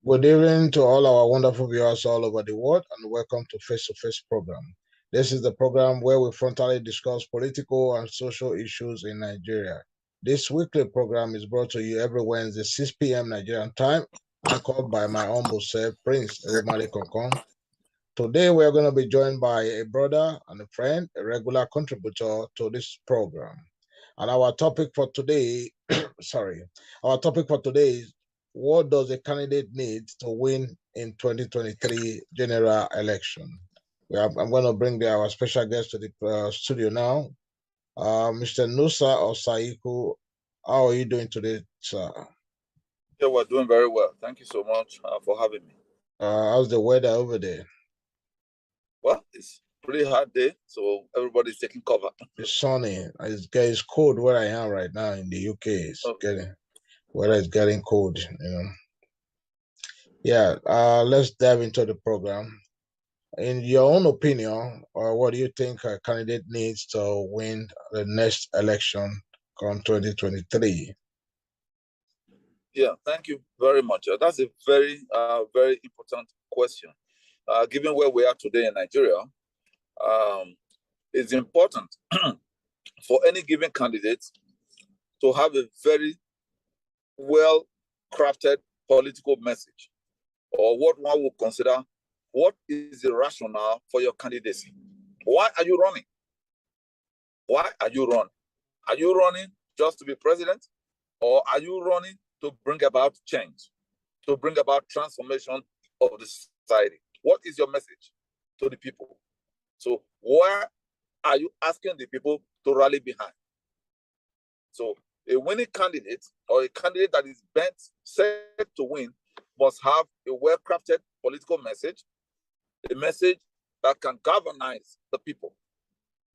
Good evening to all our wonderful viewers all over the world, and welcome to Face to Face program. This is the program where we frontally discuss political and social issues in Nigeria. This weekly program is brought to you every Wednesday, 6 p.m. Nigerian time, anchored by my humble self, Prince Eromale Konkon. Today, we are going to be joined by a brother and a friend, a regular contributor to this program. And our topic for today, our topic for today is, what does a candidate need to win in 2023 general election? I'm going to bring our special guest to the studio now, Mr. Nusa Osaiku. How are you doing today, sir? Yeah, we're doing very well. Thank you so much for having me. How's the weather over there? Well, it's a pretty hot day, so everybody's taking cover. It's sunny. It's cold where I am right now in the UK. Weather is getting cold, Yeah, let's dive into the program. In your own opinion, or what do you think a candidate needs to win the next election come 2023? Yeah, thank you very much. That's a very, very important question. Given where we are today in Nigeria, it's important for any given candidate to have a very well-crafted political message, or what one would consider, what is the rationale for your candidacy? Why are you running? Why are you running? Are you running just to be president, or are you running to bring about change, to bring about transformation of the society? What is your message to the people? So where are you asking the people to rally behind? So a winning candidate, or a candidate that is set to win, must have a well-crafted political message, a message that can galvanize the people,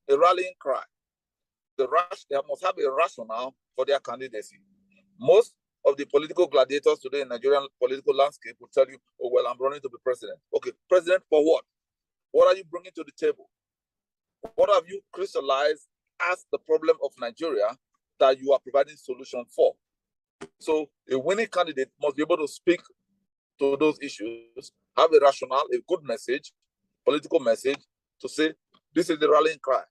a rallying cry. They must have a rationale for their candidacy. Most of the political gladiators today in Nigerian political landscape will tell you, oh, well, I'm running to be president. Okay, president for what? What are you bringing to the table? What have you crystallized as the problem of Nigeria that you are providing solution for? So a winning candidate must be able to speak to those issues, have a rationale, a good message, political message, to say, this is the rallying cry.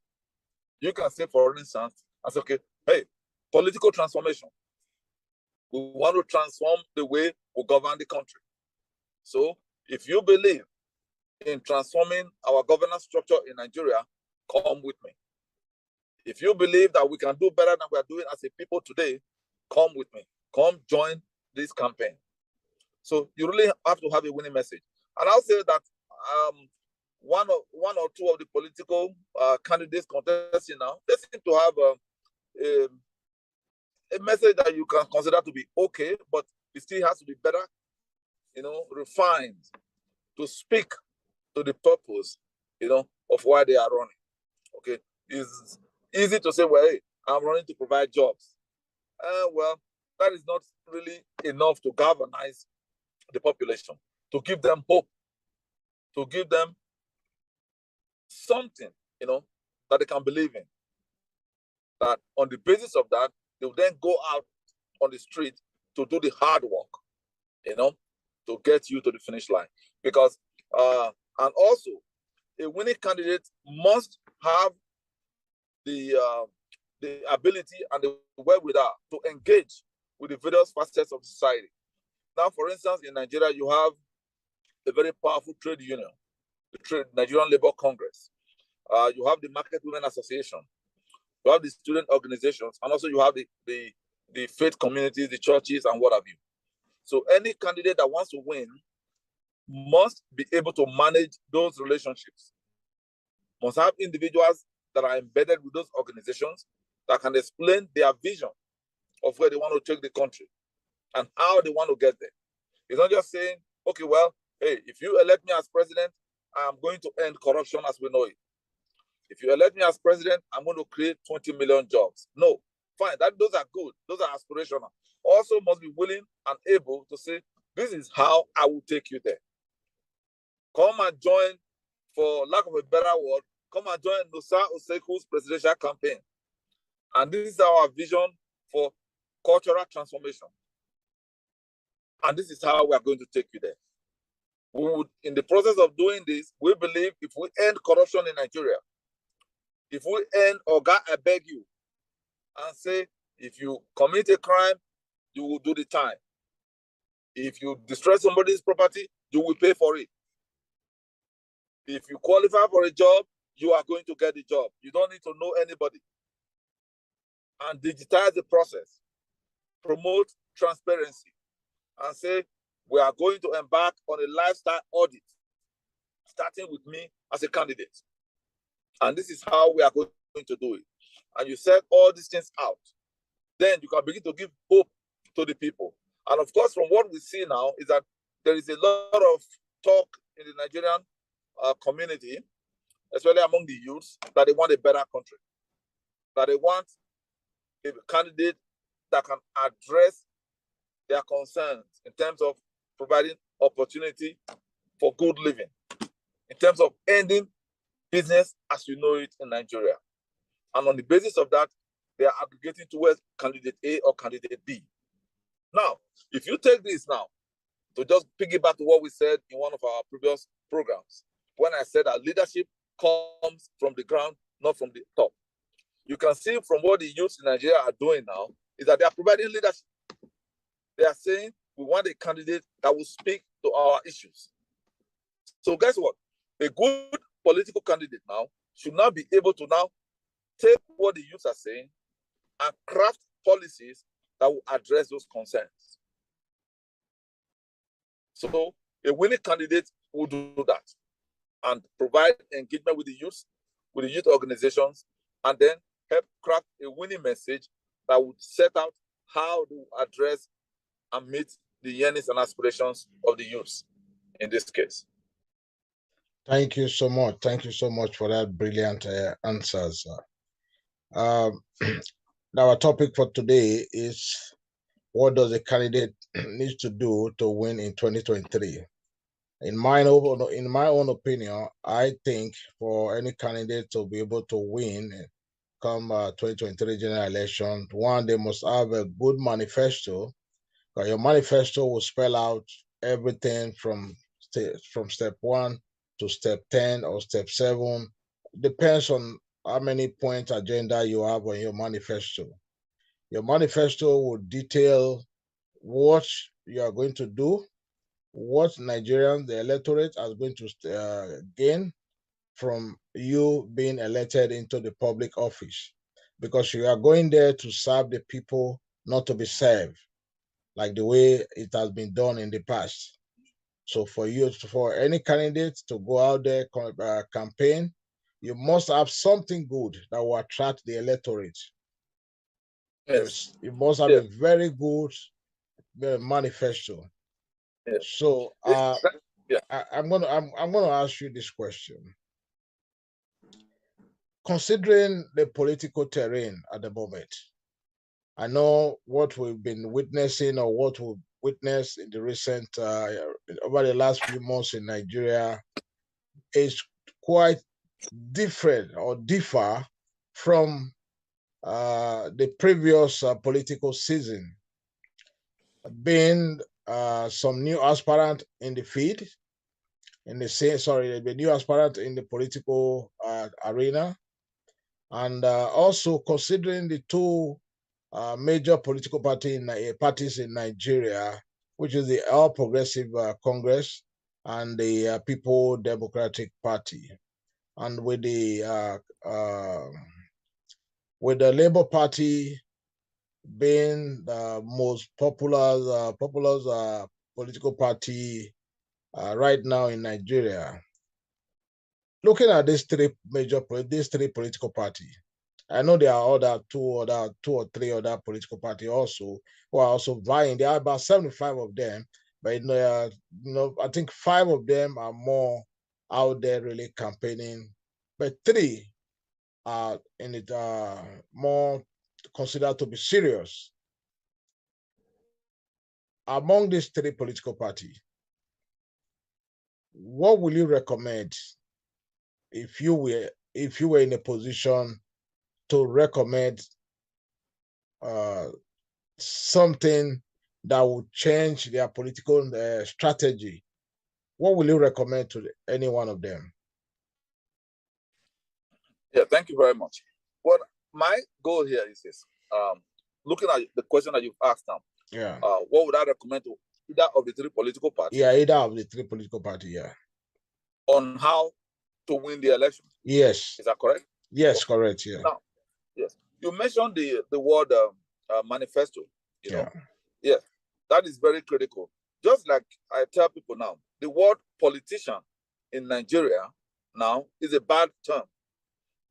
You can say, for instance, I say, okay, hey, political transformation. We want to transform the way we govern the country. So if you believe in transforming our governance structure in Nigeria, come with me. If you believe that we can do better than we are doing as a people today, come with me. Come join this campaign. So you really have to have a winning message. And I'll say that one or two of the political candidates contesting now, they seem to have a message that you can consider to be okay, but it still has to be better, refined to speak to the purpose, of why they are running. Okay, it's easy to say, well, hey, I'm running to provide jobs. Well, that is not really enough to galvanize the population, to give them hope, to give them something, that they can believe in. That on the basis of that, they will then go out on the street to do the hard work, to get you to the finish line. Because, and also, a winning candidate must have the ability and the wherewithal to engage with the various facets of society. Now, for instance, in Nigeria, you have a very powerful trade union, the Nigerian Labour Congress. You have the Market Women Association. You have the student organizations, and also you have the faith communities, the churches, and what have you. So any candidate that wants to win must be able to manage those relationships, must have individuals that are embedded with those organizations that can explain their vision of where they want to take the country and how they want to get there. It's not just saying, okay, well, hey, if you elect me as president, I'm going to end corruption as we know it. If you elect me as president, I'm going to create 20 million jobs. No, fine, those are good. Those are aspirational. Also must be willing and able to say, this is how I will take you there. Come and join, for lack of a better word, come and join Nusa Oseku's presidential campaign. And this is our vision for cultural transformation. And this is how we are going to take you there. We would, in the process of doing this, we believe if we end corruption in Nigeria, if we end, Oga, I beg you, and say, if you commit a crime, you will do the time. If you destroy somebody's property, you will pay for it. If you qualify for a job, you are going to get the job. You don't need to know anybody. And digitize the process. Promote transparency. And say, we are going to embark on a lifestyle audit, starting with me as a candidate. And this is how we are going to do it. And you set all these things out. Then you can begin to give hope to the people. And of course, from what we see now is that there is a lot of talk in the Nigerian community, especially among the youths, that they want a better country, that they want a candidate that can address their concerns in terms of providing opportunity for good living, in terms of ending business as you know it in Nigeria. And on the basis of that, they are aggregating towards candidate A or candidate B. Now, if you take this now, to just piggyback to what we said in one of our previous programs, when I said that leadership comes from the ground, not from the top. You can see from what the youths in Nigeria are doing now is that they are providing leadership. They are saying, we want a candidate that will speak to our issues. So guess what? A good political candidate now should now be able to now take what the youths are saying and craft policies that will address those concerns. So a winning candidate will do that and provide engagement with the youth organizations, and then help craft a winning message that would set out how to address and meet the yearnings and aspirations of the youths in this case. Thank you so much. Thank you so much for that brilliant answers. Our topic for today is, what does a candidate need to do to win in 2023? In my own opinion, I think for any candidate to be able to win come 2023 general election, one, they must have a good manifesto. Your manifesto will spell out everything from step 1 to step 10 or step 7. Depends on how many point agenda you have on your manifesto. Your manifesto will detail what you are going to do, what Nigerians, the electorate, are going to gain from you being elected into the public office, because you are going there to serve the people, not to be served, like the way it has been done in the past. So for any candidate to go out there campaign, you must have something good that will attract the electorate. Yes. You must have a very good manifesto. Yes. So I'm gonna ask you this question. Considering the political terrain at the moment, I know what we've been witnessing, or what we've witnessed in the recent over the last few months in Nigeria is quite different or differ from the previous political season. Being some new aspirant in the field, the new aspirant in the political arena, and also considering the two major political parties in Nigeria, which is the All Progressive Congress and the People Democratic Party, and with the Labour Party being the most popular political party right now in Nigeria. Looking at these three political parties, I know there are two or three other political parties also who are also vying. There are about 75 of them, but I think 5 of them are more out there really campaigning, but 3 are in it more considered to be serious. Among these 3 political parties, what will you recommend if you were in a position to recommend something that would change their political strategy, what will you recommend to any one of them? Yeah, thank you very much. What my goal here is this. Looking at the question that you've asked now, Yeah. What would I recommend to either of the three political parties? Yeah, either of the three political parties, yeah. On how to win the election. Yes. Is that correct? Yes, correct, yeah. Now, yes. You mentioned the word manifesto, you know. Yes, that is very critical. Just like I tell people now, the word politician in Nigeria now is a bad term.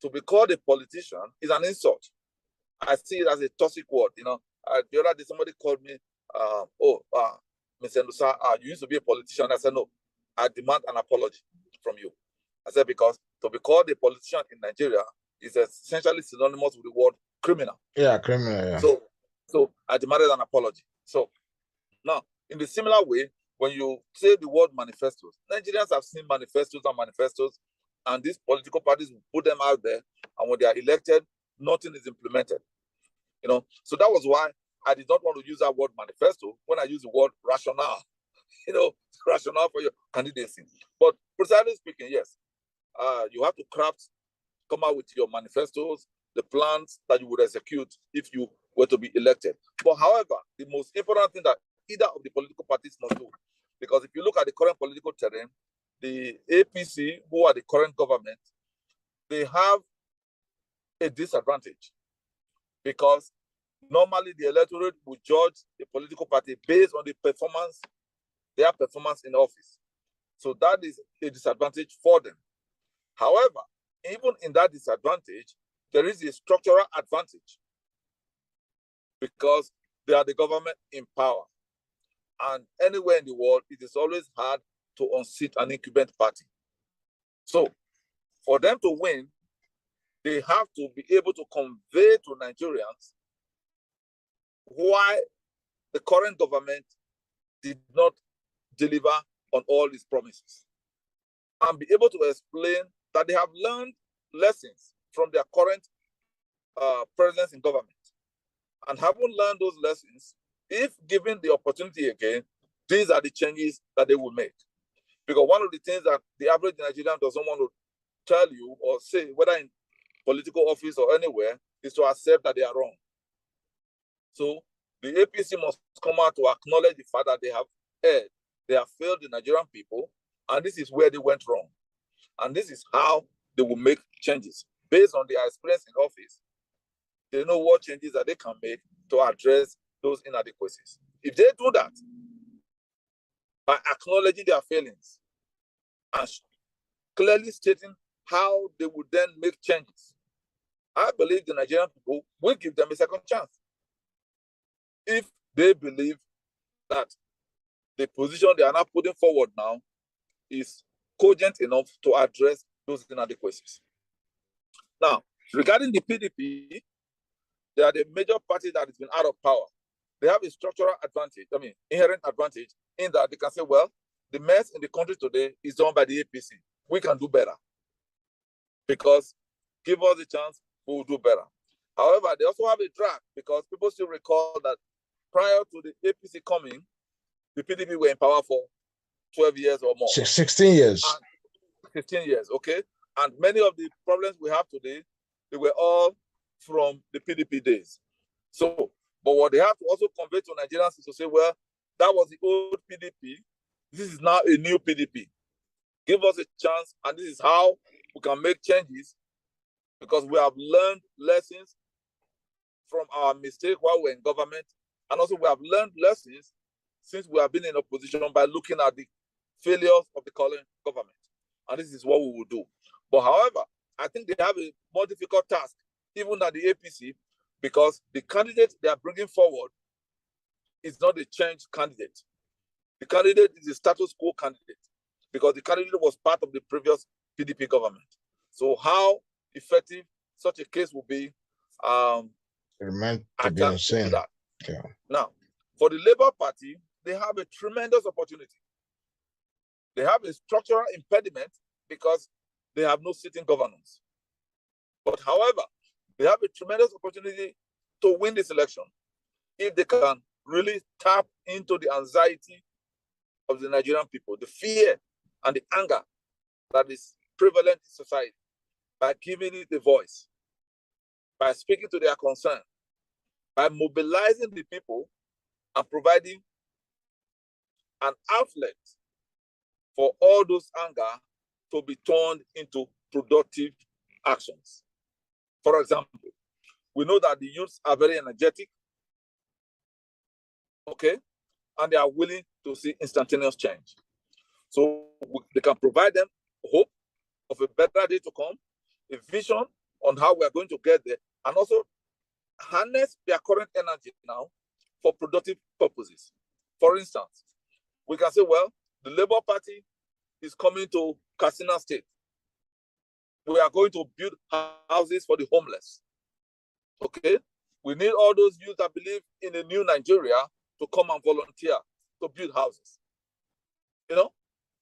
To be called a politician is an insult. I see it as a toxic word, you know. The other day, somebody called me, Mr. Nusa, you used to be a politician. I said, no, I demand an apology from you. I said, because to be called a politician in Nigeria is essentially synonymous with the word criminal. Yeah, criminal, yeah. So I demanded an apology. So now, in the similar way, when you say the word manifestos, Nigerians have seen manifestos, and these political parties will put them out there, and when they are elected, nothing is implemented. You know, so that was why I did not want to use that word manifesto when I use the word rationale. You know, rationale for your candidacy. But precisely speaking, yes, you have to come out with your manifestos, the plans that you would execute if you were to be elected. But however, the most important thing that either of the political parties must do, because if you look at the current political terrain, the APC, who are the current government, they have a disadvantage because normally the electorate will judge the political party based on their performance in office. So that is a disadvantage for them. However, even in that disadvantage, there is a structural advantage because they are the government in power. And anywhere in the world, it is always hard to unseat an incumbent party. So for them to win, they have to be able to convey to Nigerians why the current government did not deliver on all its promises and be able to explain that they have learned lessons from their current presence in government. And having learned those lessons, if given the opportunity again, these are the changes that they will make. Because one of the things that the average Nigerian doesn't want to tell you or say, whether in political office or anywhere, is to accept that they are wrong. So the APC must come out to acknowledge the fact that they have erred, they have failed the Nigerian people, and this is where they went wrong. And this is how they will make changes. Based on their experience in office, they know what changes that they can make to address those inadequacies. If they do that, by acknowledging their failings and clearly stating how they would then make changes, I believe the Nigerian people will give them a second chance. If they believe that the position they are now putting forward now is cogent enough to address those inadequacies. Now, regarding the PDP, they are the major party that has been out of power. They have a structural advantage, inherent advantage in that they can say, well, the mess in the country today is done by the APC. We can do better. Because give us a chance, we will do better. However, they also have a drag because people still recall that prior to the APC coming, the PDP were in power for 12 years or more. 16 years. 15 years, okay? And many of the problems we have today, they were all from the PDP days. So, but what they have to also convey to Nigerians is to say, well, that was the old PDP. This is now a new PDP. Give us a chance, and this is how we can make changes because we have learned lessons from our mistake while we're in government. And also we have learned lessons since we have been in opposition by looking at the failures of the current government. And this is what we will do. But however, I think they have a more difficult task, even than the APC, because the candidate they are bringing forward is not a change candidate. The candidate is a status quo candidate because the candidate was part of the previous PDP government. So how effective such a case will be, I can't do that. Yeah. Now, for the Labour Party, they have a tremendous opportunity. They have a structural impediment because they have no sitting governance. But however, they have a tremendous opportunity to win this election if they can really tap into the anxiety of the Nigerian people, the fear and the anger that is prevalent in society, by giving it a voice, by speaking to their concern, by mobilizing the people and providing an outlet for all those anger to be turned into productive actions. For example, we know that the youths are very energetic, okay, and they are willing to see instantaneous change. So they can provide them hope of a better day to come, a vision on how we are going to get there, and also harness their current energy now for productive purposes. For instance, we can say, well, the Labour Party is coming to Katsina State. We are going to build houses for the homeless. Okay? We need all those youth that believe in a new Nigeria to come and volunteer to build houses. You know?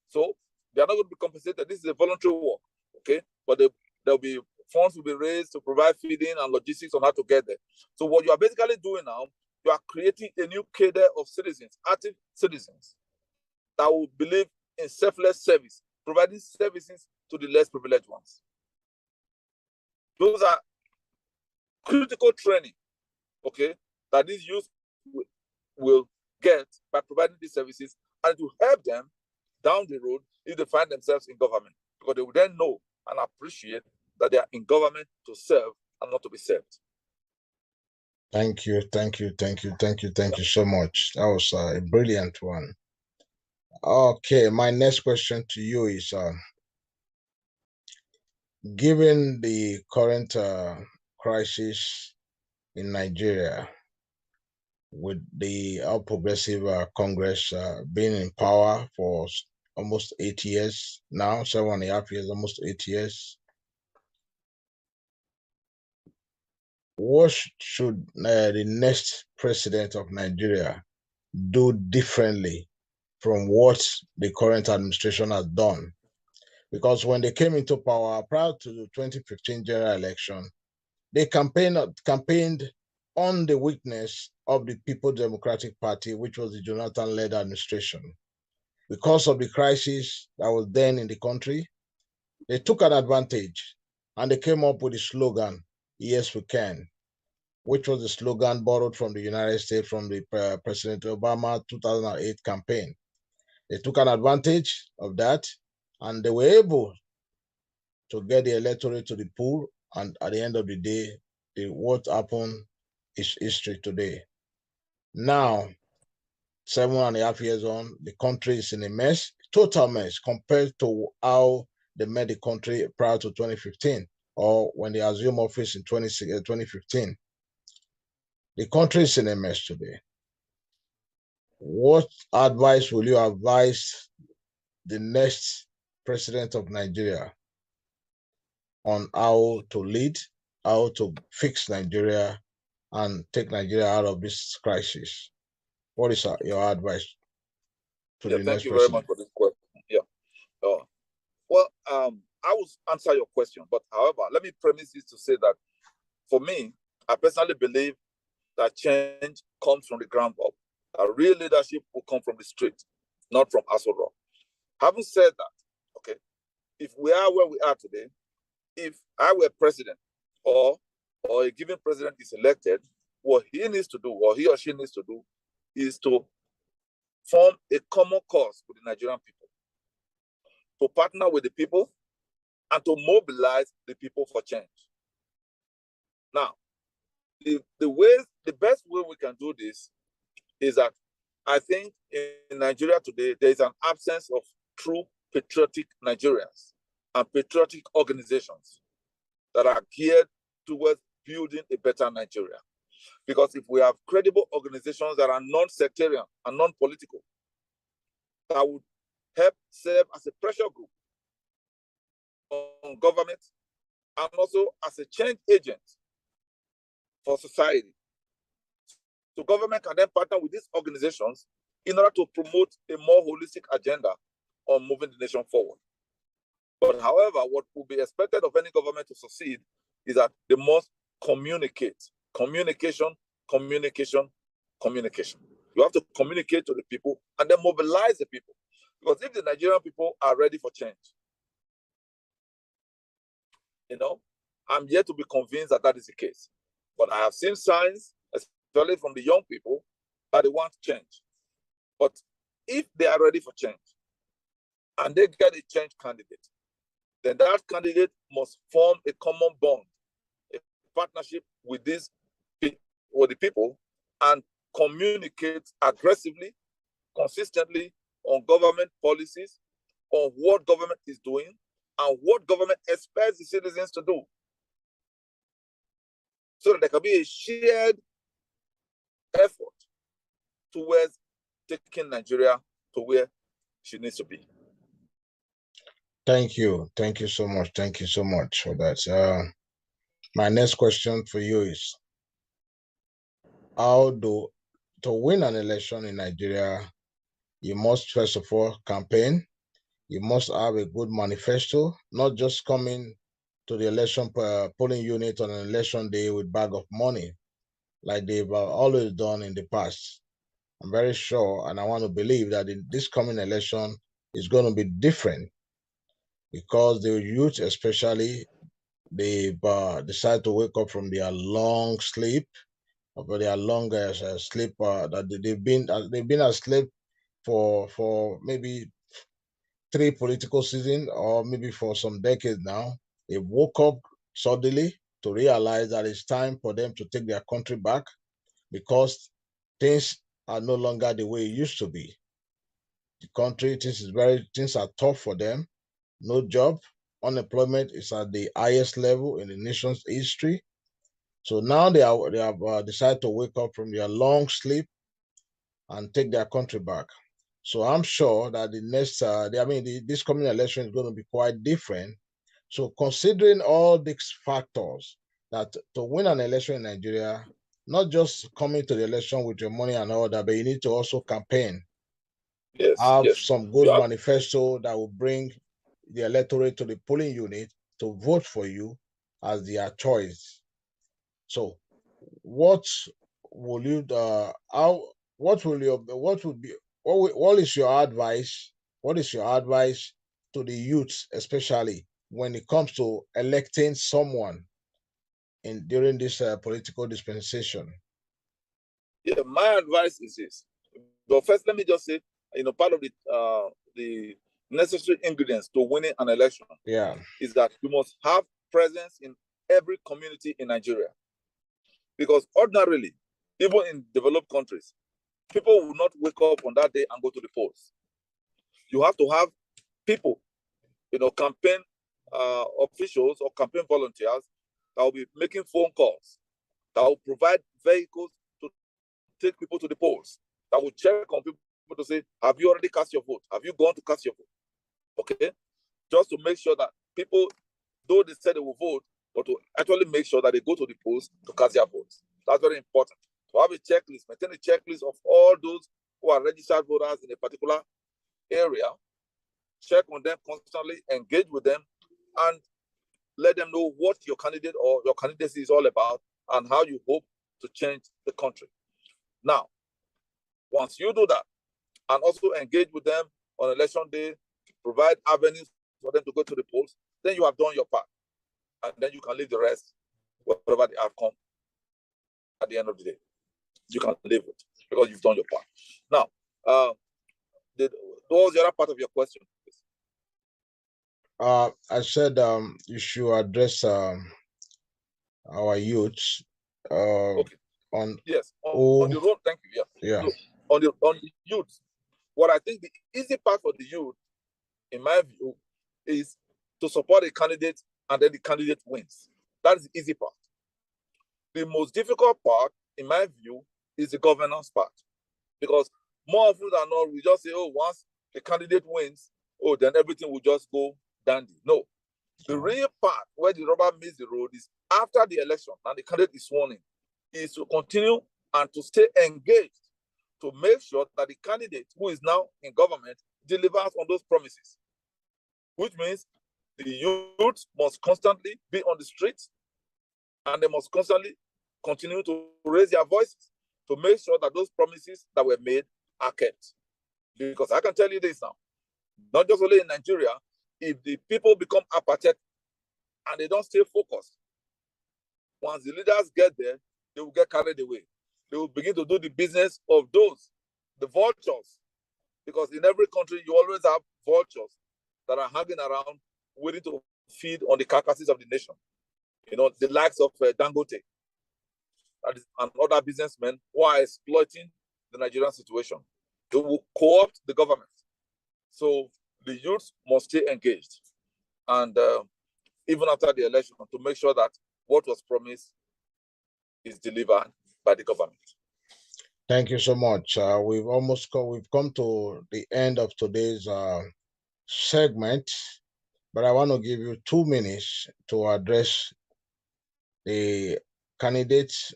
So they are not going to be compensated. This is a voluntary work. Okay? But there'll be funds will be raised to provide feeding and logistics on how to get there. So what you are basically doing now, you are creating a new cadre of citizens, active citizens, that will believe in selfless service, providing services to the less privileged ones. Those are critical training, okay, that these youth will get by providing these services, and to help them down the road if they find themselves in government, because they will then know and appreciate that they are in government to serve and not to be served. Thank you so much. That was a brilliant one. Okay, my next question to you is, given the current crisis in Nigeria, with the All Progressive Congress being in power for almost 8 years now, 7.5 years, almost 8 years, what should the next president of Nigeria do differently from what the current administration has done? Because when they came into power prior to the 2015 general election, they campaigned on the weakness of the People's Democratic Party, which was the Jonathan-led administration. Because of the crisis that was then in the country, they took an advantage and they came up with the slogan, "Yes, we can," which was the slogan borrowed from the United States from the President Obama 2008 campaign. They took an advantage of that, and they were able to get the electorate to the pool. And at the end of the day, what happened is history today. Now, 7.5 years on, the country is in a mess, total mess, compared to how they made the country prior to 2015, or when they assumed office in 2015. The country is in a mess today. What advice will you advise the next president of Nigeria on how to lead, how to fix Nigeria and take Nigeria out of this crisis? What is your advice to the next president? Thank you very much for this question. Well, I will answer your question, but however, let me premise this to say that for me, I personally believe that change comes from the ground up. That real leadership will come from the street, not from Aso Rock. Having said that, okay, if we are where we are today, if I were president or a given president is elected, what he needs to do, or he or she needs to do, is to form a common cause with the Nigerian people, to partner with the people, and to mobilize the people for change. Now, the best way we can do this is that I think in Nigeria today, there is an absence of true patriotic Nigerians and patriotic organizations that are geared towards building a better Nigeria. Because if we have credible organizations that are non-sectarian and non-political, that would help serve as a pressure group on government and also as a change agent for society. So government can then partner with these organizations in order to promote a more holistic agenda on moving the nation forward. But however, what will be expected of any government to succeed is that they must communicate. Communication. You have to communicate to the people and then mobilize the people. Because if the Nigerian people are ready for change, I'm yet to be convinced that that is the case. But I have seen signs, especially from the young people, that they want change. But if they are ready for change and they get a change candidate, then that candidate must form a common bond, a partnership with the people, and communicate aggressively, consistently on government policies, on what government is doing, and what government expects the citizens to do. So that there can be a shared effort towards taking Nigeria to where she needs to be. Thank you. Thank you so much. Thank you so much for that. My next question for you is, to win an election in Nigeria, you must first of all campaign. You must have a good manifesto, not just coming to the election polling unit on an election day with bag of money, like they've always done in the past. I'm very sure, and I want to believe that in this coming election is going to be different, because the youth especially, they decide to wake up from their long sleep, or their longest sleep that they've been asleep for maybe 3 political seasons, or maybe for some decades now. They woke up suddenly to realize that it's time for them to take their country back, because things are no longer the way it used to be. The country, things are tough for them. No job, unemployment is at the highest level in the nation's history. So now they have decided to wake up from their long sleep and take their country back. So I'm sure that this coming election is going to be quite different. So considering all these factors, that to win an election in Nigeria, not just coming to the election with your money and all that, but you need to also campaign. Have some good manifesto that will bring the electorate to the polling unit to vote for you as their choice. So what will you what is your advice? What is your advice to the youth, especially when it comes to electing someone during this political dispensation? Yeah, my advice is this. But first, let me just say, part of the necessary ingredients to winning an election, is that you must have presence in every community in Nigeria. Because ordinarily, even in developed countries, people will not wake up on that day and go to the polls. You have to have people, campaign officials or campaign volunteers that will be making phone calls, that will provide vehicles to take people to the polls, that will check on people to say, have you already cast your vote? Have you gone to cast your vote? Okay? Just to make sure that people, though they said they will vote, but to actually make sure that they go to the polls to cast their votes. That's very important. To have a checklist, maintain a checklist of all those who are registered voters in a particular area, check on them constantly, engage with them, and let them know what your candidate or your candidacy is all about and how you hope to change the country. Now, once you do that, and also engage with them on election day, provide avenues for them to go to the polls, then you have done your part. And then you can leave the rest, whatever the outcome at the end of the day. You can live it because you've done your part. Now, what was the other part of your question? I said you should address our youths. Okay. On the road. Thank you. Yeah. So on the youth, what I think the easy part for the youth, in my view, is to support a candidate and then the candidate wins. That is the easy part. The most difficult part, in my view, is the governance part. Because more often than not, we just say, once the candidate wins, then everything will just go dandy. No. The real part where the rubber meets the road is after the election and the candidate is sworn in, is to continue and to stay engaged to make sure that the candidate who is now in government delivers on those promises. Which means the youth must constantly be on the streets, and they must constantly continue to raise their voices to make sure that those promises that were made are kept. Because I can tell you this now, not just only in Nigeria, if the people become apathetic and they don't stay focused, once the leaders get there, they will get carried away. They will begin to do the business of those, the vultures. Because in every country, you always have vultures that are hanging around waiting to feed on the carcasses of the nation. You know, the likes of Dangote and other businessmen who are exploiting the Nigerian situation. They will co-opt the government. So the youth must stay engaged. And even after the election, to make sure that what was promised is delivered by the government. Thank you so much. We've come to the end of today's segment, but I want to give you 2 minutes to address the candidates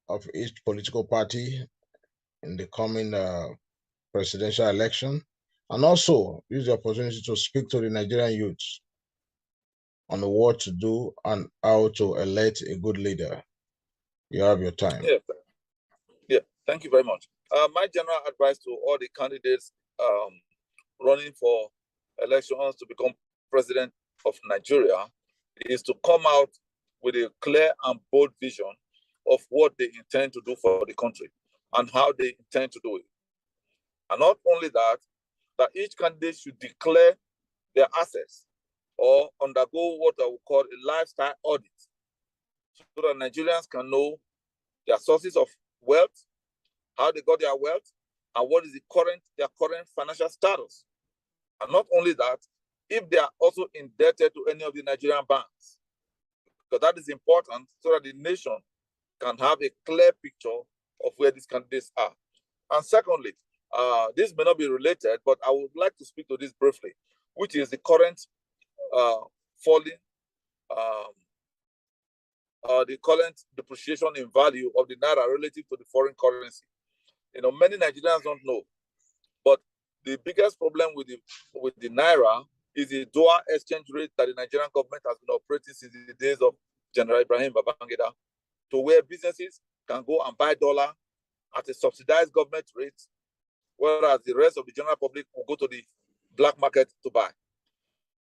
of each political party in the coming presidential election, and also use the opportunity to speak to the Nigerian youths on what to do and how to elect a good leader. You have your time. Yeah. Thank you very much. My general advice to all the candidates running for elections to become president of Nigeria is to come out with a clear and bold vision of what they intend to do for the country and how they intend to do it. And not only that, that each candidate should declare their assets or undergo what I would call a lifestyle audit so that Nigerians can know their sources of wealth, how they got their wealth, and what is their current financial status. And not only that, if they are also indebted to any of the Nigerian banks, because that is important so that the nation can have a clear picture of where these candidates are. And secondly, this may not be related, but I would like to speak to this briefly, which is the current falling, the current depreciation in value of the Naira relative to the foreign currency. You know, many Nigerians don't know, but the biggest problem with the Naira is the dual exchange rate that the Nigerian government has been operating since the days of General Ibrahim Babangida, to where businesses can go and buy dollar at a subsidized government rate, whereas the rest of the general public will go to the black market to buy.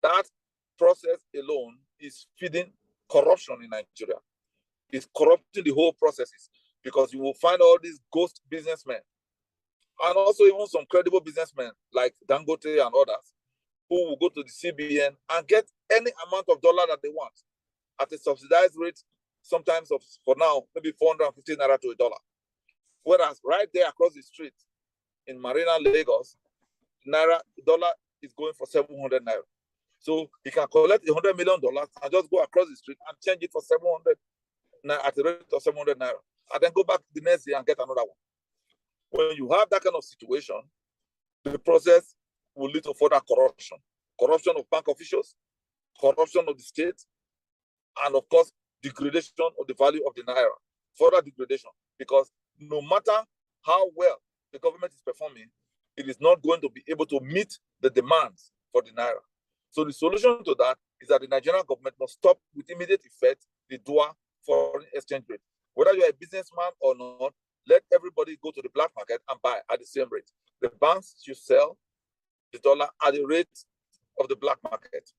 That process alone is feeding corruption in Nigeria. It's corrupting the whole processes, because you will find all these ghost businessmen and also even some credible businessmen like Dangote and others who will go to the CBN and get any amount of dollar that they want at a subsidized rate, sometimes of, for now, maybe 450 Naira to $1. Whereas right there across the street in Marina, Lagos, dollar is going for 700 Naira. So he can collect $100 million and just go across the street and change it for 700 Naira at the rate of 700 Naira, and then go back the next day and get another one. When you have that kind of situation, the process will lead to further corruption. Corruption of bank officials, corruption of the state, and of course, degradation of the value of the Naira. Further degradation, because no matter how well the government is performing, it is not going to be able to meet the demands for the Naira. So the solution to that is that the Nigerian government must stop with immediate effect the dual foreign exchange rate. Whether you're a businessman or not, let everybody go to the black market and buy at the same rate. The banks should sell the dollar at the rate of the black market,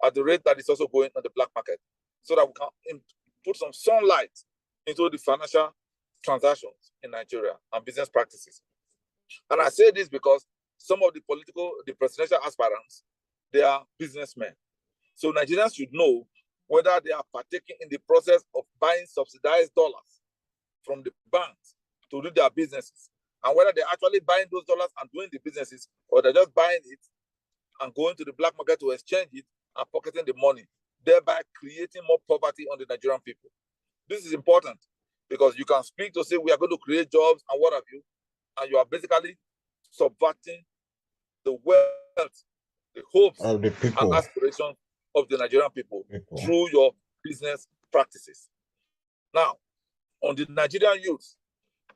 at the rate that is also going on the black market, so that we can put some sunlight into the financial transactions in Nigeria and business practices. And I say this because some of the presidential aspirants, they are businessmen. So Nigerians should know whether they are partaking in the process of buying subsidized dollars from the banks to do their businesses, and whether they're actually buying those dollars and doing the businesses, or they're just buying it and going to the black market to exchange it and pocketing the money, thereby creating more poverty on the Nigerian people. This is important because you can speak to say we are going to create jobs and what have you, and you are basically subverting the wealth, the hopes of the people and aspirations of the Nigerian people through your business practices. Now, on the Nigerian youth,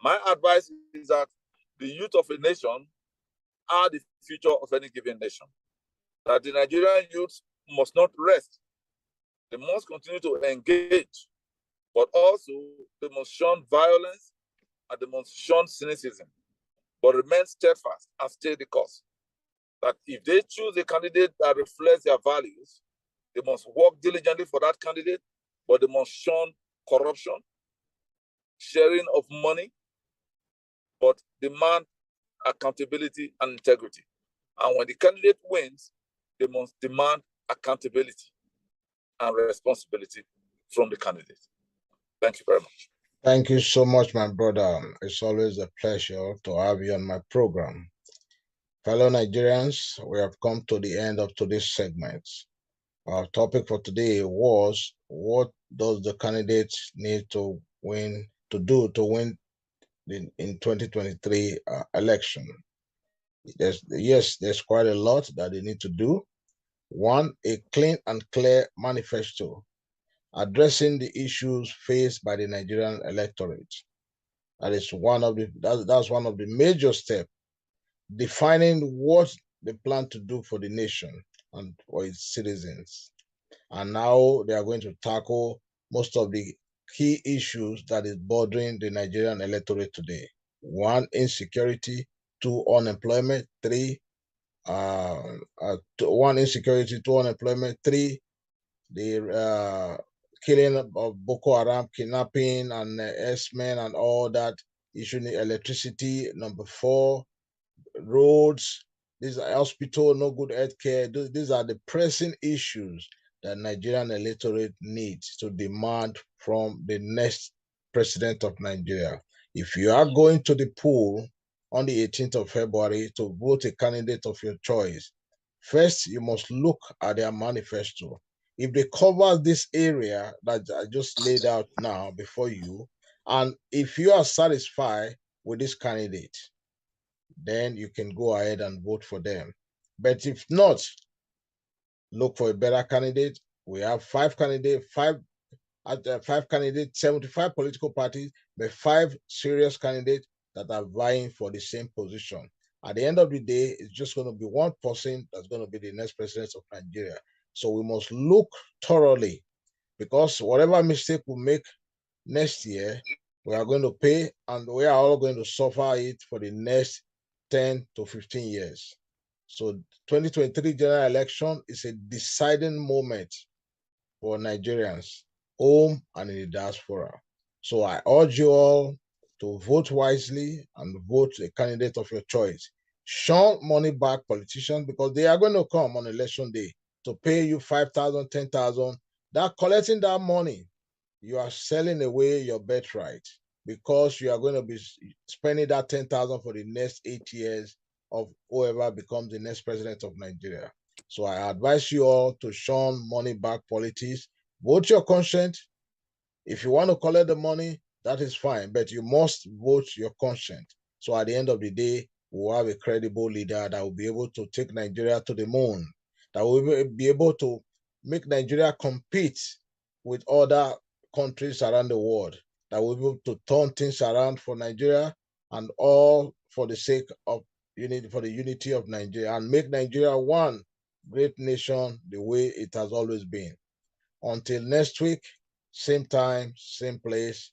my advice is that the youth of a nation are the future of any given nation. That the Nigerian youth must not rest. They must continue to engage, but also they must shun violence and they must shun cynicism, but remain steadfast and stay the course. That if they choose a candidate that reflects their values, they must work diligently for that candidate, but they must shun corruption, sharing of money, but demand accountability and integrity. And when the candidate wins, they must demand accountability and responsibility from the candidate. Thank you very much. Thank you so much, my brother. It's always a pleasure to have you on my program. Fellow Nigerians, we have come to the end of today's segment. Our topic for today was, what does the candidate need to do to win in 2023 election? There's quite a lot that they need to do. One, a clean and clear manifesto addressing the issues faced by the Nigerian electorate. That's one of the major steps, defining what they plan to do for the nation and for its citizens. And now they are going to tackle most of the key issues that is bothering the Nigerian electorate today. One, insecurity. Two, unemployment. Three, one, insecurity. Two, unemployment. Three, the killing of Boko Haram, kidnapping and S-men and all that. Issue electricity. Number four, roads. These are hospital, no good health care. These are the pressing issues that Nigerian electorate needs to demand from the next president of Nigeria. If you are going to the poll on the 18th of February to vote a candidate of your choice, first you must look at their manifesto. If they cover this area that I just laid out now before you, and if you are satisfied with this candidate, then you can go ahead and vote for them. But if not, look for a better candidate. We have five candidates, 75 political parties, but 5 serious candidates that are vying for the same position. At the end of the day, it's just going to be one person that's going to be the next president of Nigeria. So we must look thoroughly, because whatever mistake we make next year, we are going to pay, and we are all going to suffer it for the next 10 to 15 years. So 2023 general election is a deciding moment for Nigerians, home and in the diaspora. So I urge you all to vote wisely and vote a candidate of your choice. Shun money back politicians, because they are going to come on election day to pay you 5,000, 10,000. They're collecting that money. You are selling away your birthright, because you are going to be spending that 10,000 for the next 8 years of whoever becomes the next president of Nigeria. So I advise you all to shun money back politics. Vote your conscience. If you want to collect the money, that is fine, but you must vote your conscience. So at the end of the day, we'll have a credible leader that will be able to take Nigeria to the moon, that will be able to make Nigeria compete with other countries around the world, that will be able to turn things around for Nigeria, and all for the sake of unity, for the unity of Nigeria, and make Nigeria one great nation the way it has always been. Until next week, same time, same place.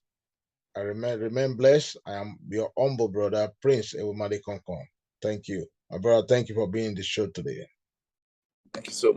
I remain blessed. I am your humble brother, Prince Ewumade Konkon. Thank you. My brother, thank you for being in the show today. Thank you so much.